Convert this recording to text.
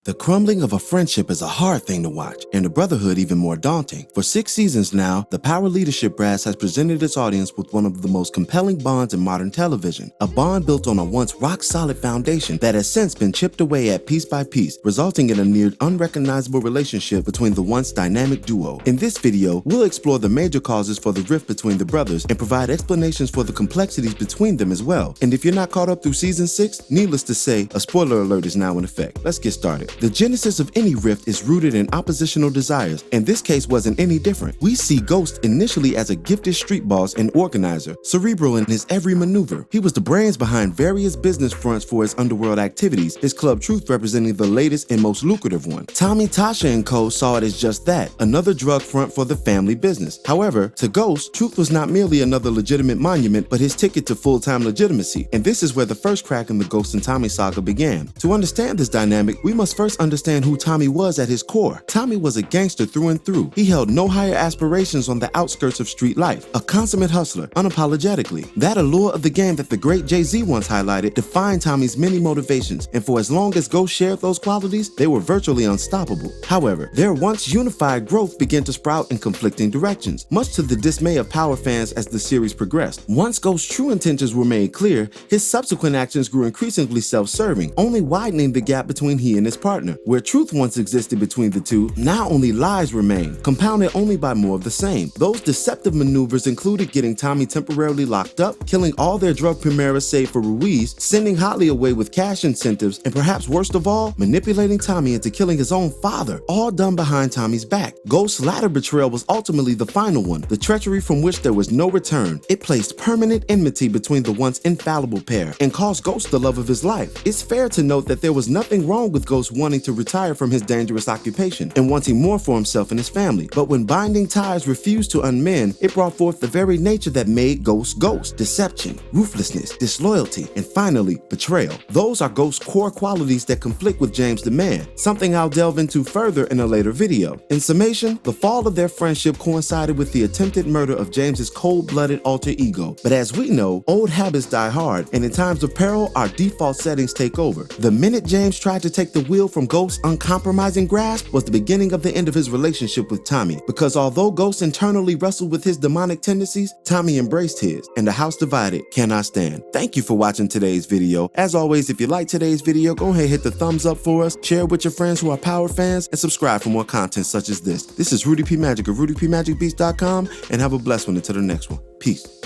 The crumbling of a friendship is a hard thing to watch, and the brotherhood even more daunting. For 6 seasons now, the Power Leadership Brass has presented its audience with one of the most compelling bonds in modern television. A bond built on a once rock-solid foundation that has since been chipped away at piece by piece, resulting in a near unrecognizable relationship between the once dynamic duo. In this video, we'll explore the major causes for the rift between the brothers and provide explanations for the complexities between them as well. And if you're not caught up through season 6, needless to say, a spoiler alert is now in effect. Let's get started. The genesis of any rift is rooted in oppositional desires, and this case wasn't any different. We see Ghost initially as a gifted street boss and organizer, cerebral in his every maneuver. He was the brains behind various business fronts for his underworld activities, his Club Truth representing the latest and most lucrative one. Tommy, Tasha, and co saw it as just that, another drug front for the family business. However, to Ghost, Truth was not merely another legitimate monument, but his ticket to full-time legitimacy, and this is where the first crack in the Ghost and Tommy saga began. To understand this dynamic, we must first understand who Tommy was at his core. Tommy was a gangster through and through. He held no higher aspirations on the outskirts of street life. A consummate hustler, unapologetically. That allure of the game that the great Jay-Z once highlighted defined Tommy's many motivations, and for as long as Ghost shared those qualities, they were virtually unstoppable. However, their once unified growth began to sprout in conflicting directions, much to the dismay of Power fans as the series progressed. Once Ghost's true intentions were made clear, his subsequent actions grew increasingly self-serving, only widening the gap between he and his partner. Where truth once existed between the two, now only lies remain, compounded only by more of the same. Those deceptive maneuvers included getting Tommy temporarily locked up, killing all their drug primaries save for Ruiz, sending Holly away with cash incentives, and perhaps worst of all, manipulating Tommy into killing his own father, all done behind Tommy's back. Ghost's latter betrayal was ultimately the final one, the treachery from which there was no return. It placed permanent enmity between the once infallible pair and caused Ghost the love of his life. It's fair to note that there was nothing wrong with Ghost wanting to retire from his dangerous occupation and wanting more for himself and his family, but when binding ties refused to unmend, it brought forth the very nature that made Ghost Ghost: deception, ruthlessness, disloyalty, and finally, betrayal. Those are Ghost's core qualities that conflict with James the Man, something I'll delve into further in a later video. In summation, the fall of their friendship coincided with the attempted murder of James's cold-blooded alter ego, but as we know, old habits die hard, and in times of peril, our default settings take over. The minute James tried to take the wheel from Ghost's uncompromising grasp was the beginning of the end of his relationship with Tommy, because although Ghost internally wrestled with his demonic tendencies, Tommy embraced his, and the house divided cannot stand. Thank you for watching today's video. As always, if you like today's video, go ahead and hit the thumbs up for us, share it with your friends who are Power fans, and subscribe for more content such as this. This is Rudy P Magic of RudyPMagicBeats.com, and have a blessed one until the next one. Peace.